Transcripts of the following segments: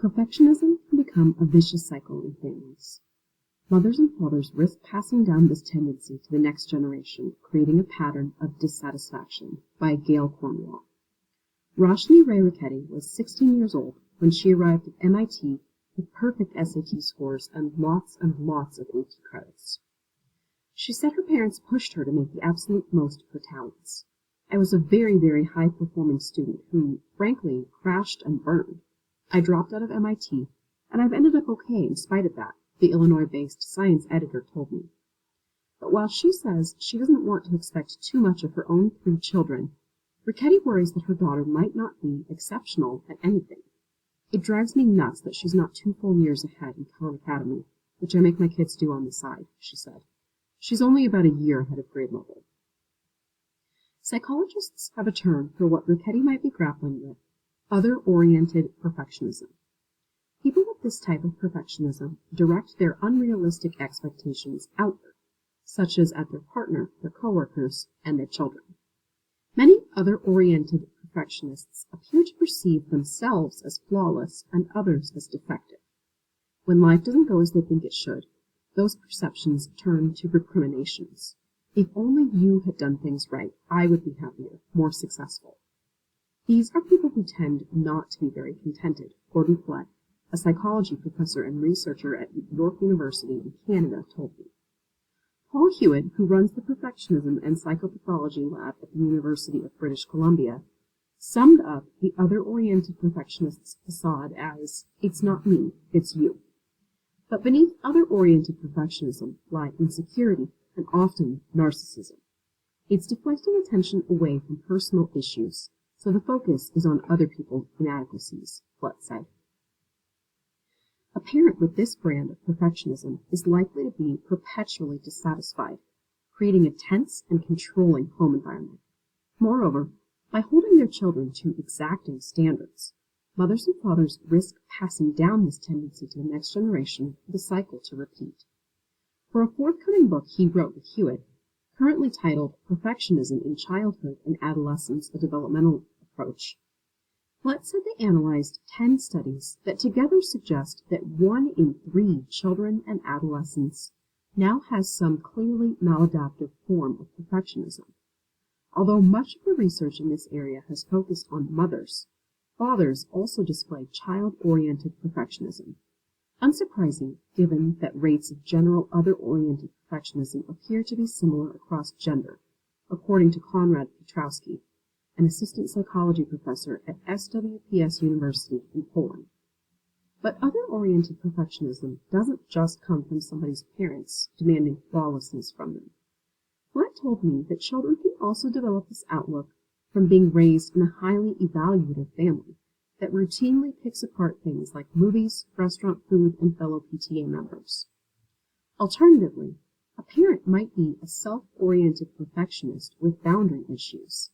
Perfectionism can become a vicious cycle in families. Mothers and fathers risk passing down this tendency to the next generation, creating a pattern of dissatisfaction. By Gail Cornwall. Roshni Ray Ricketti was 16 years old when she arrived at MIT with perfect SAT scores and lots of AP credits. She said her parents pushed her to make the absolute most of her talents. I was a very, very high-performing student who, frankly, crashed and burned. I dropped out of MIT, and I've ended up okay in spite of that, the Illinois-based science editor told me. But while she says she doesn't want to expect too much of her own 3 children, Ricketti worries that her daughter might not be exceptional at anything. It drives me nuts that she's not 2 full years ahead in Khan Academy, which I make my kids do on the side, she said. She's only about a year ahead of grade level. Psychologists have a term for what Ricketti might be grappling with: other-oriented perfectionism. People with this type of perfectionism direct their unrealistic expectations outward, such as at their partner, their coworkers, and their children. Many other-oriented perfectionists appear to perceive themselves as flawless and others as defective. When life doesn't go as they think it should, those perceptions turn to recriminations. If only you had done things right, I would be happier, more successful. These are people who tend not to be very contented, Gordon Fleck, a psychology professor and researcher at York University in Canada, told me. Paul Hewitt, who runs the Perfectionism and Psychopathology Lab at the University of British Columbia, summed up the other-oriented perfectionist's facade as, "It's not me, it's you." But beneath other-oriented perfectionism lie insecurity and often narcissism. It's deflecting attention away from personal issues, so the focus is on other people's inadequacies, Fleck said. A parent with this brand of perfectionism is likely to be perpetually dissatisfied, creating a tense and controlling home environment. Moreover, by holding their children to exacting standards, mothers and fathers risk passing down this tendency to the next generation for the cycle to repeat. For a forthcoming book he wrote with Hewitt, currently titled Perfectionism in Childhood and Adolescence: A Developmental Approach, Fleck said they analyzed 10 studies that together suggest that 1 in 3 children and adolescents now has some clearly maladaptive form of perfectionism. Although much of the research in this area has focused on mothers, fathers also display child-oriented perfectionism. Unsurprising, given that rates of general other-oriented perfectionism appear to be similar across gender, according to Konrad Piotrowski, an assistant psychology professor at SWPS University in Poland. But other-oriented perfectionism doesn't just come from somebody's parents demanding flawlessness from them. Fleck told me that children can also develop this outlook from being raised in a highly evaluative family that routinely picks apart things like movies, restaurant food, and fellow PTA members. Alternatively, a parent might be a self-oriented perfectionist with boundary issues.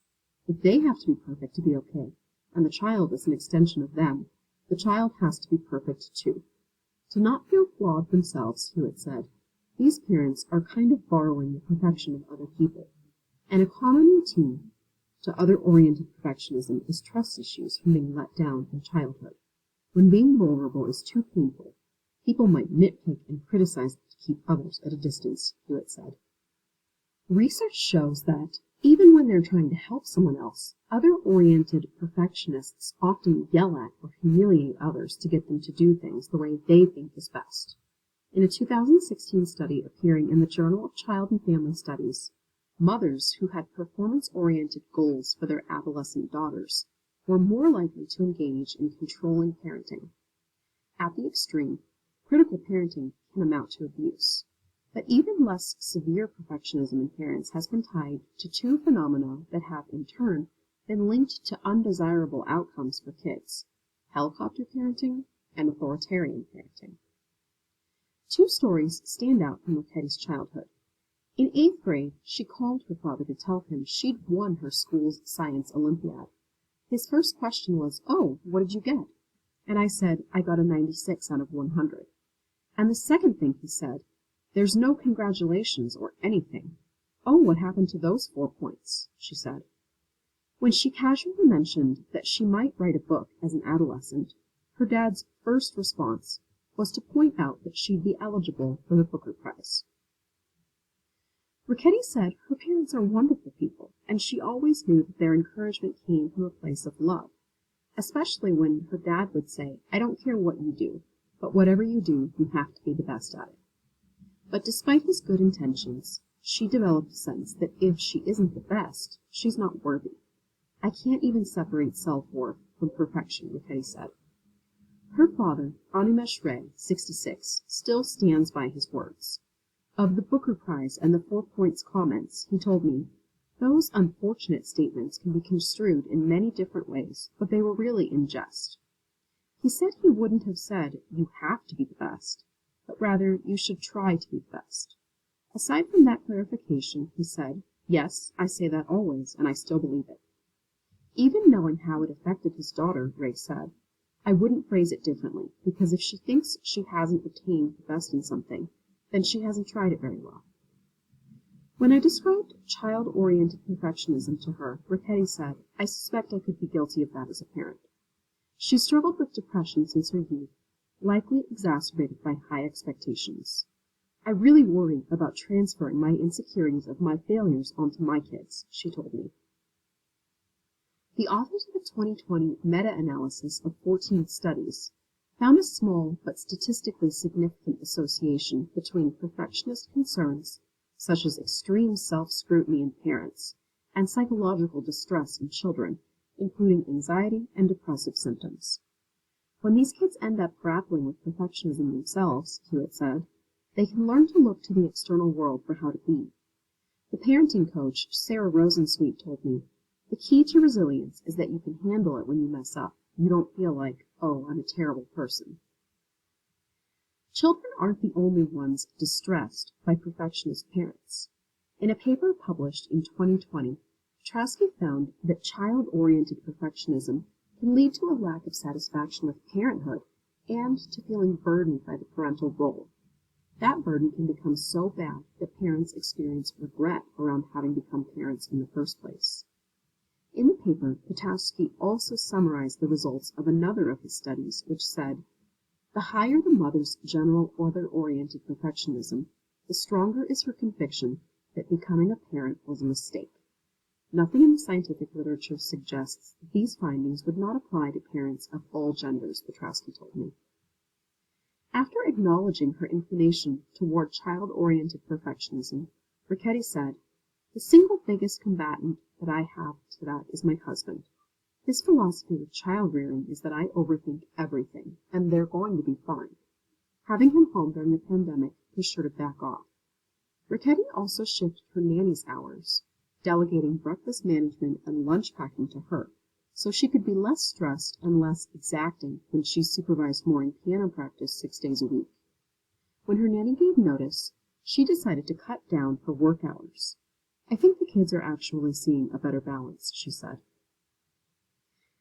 If they have to be perfect to be okay, and the child is an extension of them, the child has to be perfect too. To not feel flawed themselves, Hewitt said, these parents are kind of borrowing the perfection of other people. And a common routine to other-oriented perfectionism is trust issues from being let down in childhood. When being vulnerable is too painful, people might nitpick and criticize to keep others at a distance, Hewitt said. Research shows that even when they're trying to help someone else, other-oriented perfectionists often yell at or humiliate others to get them to do things the way they think is best. In a 2016 study appearing in the Journal of Child and Family Studies, mothers who had performance-oriented goals for their adolescent daughters were more likely to engage in controlling parenting. At the extreme, critical parenting can amount to abuse. But even less severe perfectionism in parents has been tied to 2 phenomena that have, in turn, been linked to undesirable outcomes for kids: helicopter parenting and authoritarian parenting. 2 stories stand out from Ricketti's childhood. In 8th grade, she called her father to tell him she'd won her school's science Olympiad. His first question was, "Oh, what did you get?" And I said, "I got a 96 out of 100. And the second thing he said, "There's no congratulations or anything." "Oh, what happened to those 4 points?" she said. When she casually mentioned that she might write a book as an adolescent, her dad's first response was to point out that she'd be eligible for the Booker Prize. Ricketti said her parents are wonderful people, and she always knew that their encouragement came from a place of love, especially when her dad would say, "I don't care what you do, but whatever you do, you have to be the best at it." But despite his good intentions, she developed a sense that if she isn't the best, she's not worthy. "I can't even separate self-worth from perfection," Ricketti said. Her father, Animesh Ray, 66, still stands by his words. Of the Booker Prize and the 4 points comments, he told me, "Those unfortunate statements can be construed in many different ways, but they were really in jest." He said he wouldn't have said, "You have to be the best," but rather, "You should try to be the best." Aside from that clarification, he said, "Yes, I say that always, and I still believe it." Even knowing how it affected his daughter, Ray said, "I wouldn't phrase it differently, because if she thinks she hasn't attained the best in something, then she hasn't tried it very well." When I described child-oriented perfectionism to her, Ricketti said, "I suspect I could be guilty of that as a parent." She struggled with depression since her youth, likely exacerbated by high expectations. "I really worry about transferring my insecurities of my failures onto my kids," she told me. The authors of a 2020 meta-analysis of 14 studies found a small but statistically significant association between perfectionist concerns, such as extreme self-scrutiny in parents, and psychological distress in children, including anxiety and depressive symptoms. When these kids end up grappling with perfectionism themselves, Hewitt said, they can learn to look to the external world for how to be. The parenting coach, Sarah Rosensweet, told me, "The key to resilience is that you can handle it when you mess up. You don't feel like, 'Oh, I'm a terrible person.'" Children aren't the only ones distressed by perfectionist parents. In a paper published in 2020, Petrosky found that child-oriented perfectionism can lead to a lack of satisfaction with parenthood and to feeling burdened by the parental role. That burden can become so bad that parents experience regret around having become parents in the first place. In the paper, Petrosky also summarized the results of another of his studies, which said, "The higher the mother's general other-oriented perfectionism, the stronger is her conviction that becoming a parent was a mistake." Nothing in the scientific literature suggests that these findings would not apply to parents of all genders, Petrosky told me. After acknowledging her inclination toward child-oriented perfectionism, Ricketti said, "The single biggest combatant that I have to that is my husband. His philosophy with child rearing is that I overthink everything, and they're going to be fine." Having him home during the pandemic pushed her to back off. Ricketti also shifted her nanny's hours, delegating breakfast management and lunch packing to her, so she could be less stressed and less exacting when she supervised morning piano practice 6 days a week. When her nanny gave notice, she decided to cut down her work hours. "I think the kids are actually seeing a better balance," she said.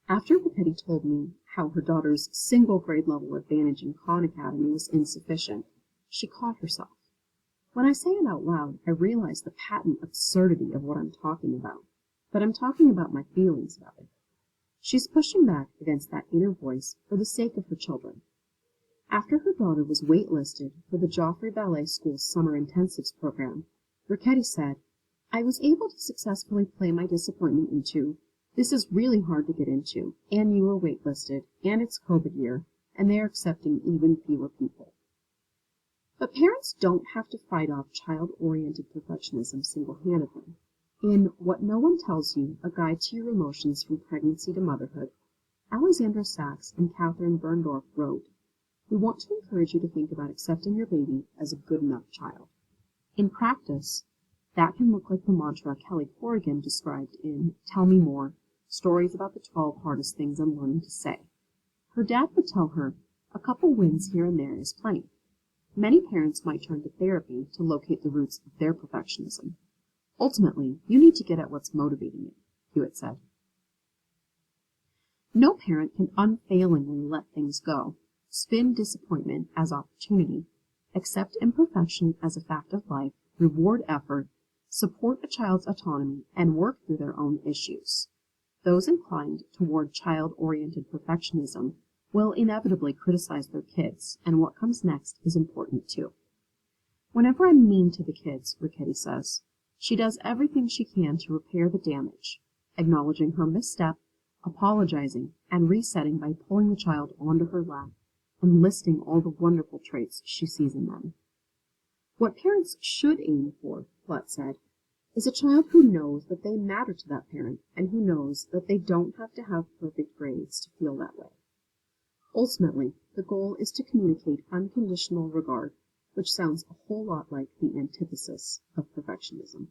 After Ricketti told me how her daughter's single grade level advantage in Khan Academy was insufficient, she caught herself. When I say it out loud, I realize the patent absurdity of what I'm talking about, but I'm talking about my feelings about it. She's pushing back against that inner voice for the sake of her children. After her daughter was waitlisted for the Joffrey Ballet School's Summer Intensives program, Ricketti said, "I was able to successfully play my disappointment into, 'This is really hard to get into, and you were waitlisted, and it's COVID year, and they're accepting even fewer people.'" But parents don't have to fight off child-oriented perfectionism single-handedly. In What No One Tells You, A Guide to Your Emotions from Pregnancy to Motherhood, Alexandra Sachs and Catherine Berndorf wrote, "We want to encourage you to think about accepting your baby as a good enough child." In practice, that can look like the mantra Kelly Corrigan described in Tell Me More, Stories About the 12 Hardest Things I'm Learning to Say. Her dad would tell her, "A couple wins here and there is plenty." Many parents might turn to therapy to locate the roots of their perfectionism. Ultimately, you need to get at what's motivating you, Hewitt said. No parent can unfailingly let things go, spin disappointment as opportunity, accept imperfection as a fact of life, reward effort, support a child's autonomy, and work through their own issues. Those inclined toward child-oriented perfectionism will inevitably criticize their kids, and what comes next is important too. Whenever I'm mean to the kids, Rickety says, she does everything she can to repair the damage, acknowledging her misstep, apologizing, and resetting by pulling the child onto her lap and listing all the wonderful traits she sees in them. What parents should aim for, Platt said, is a child who knows that they matter to that parent and who knows that they don't have to have perfect grades to feel that way. Ultimately, the goal is to communicate unconditional regard, which sounds a whole lot like the antithesis of perfectionism.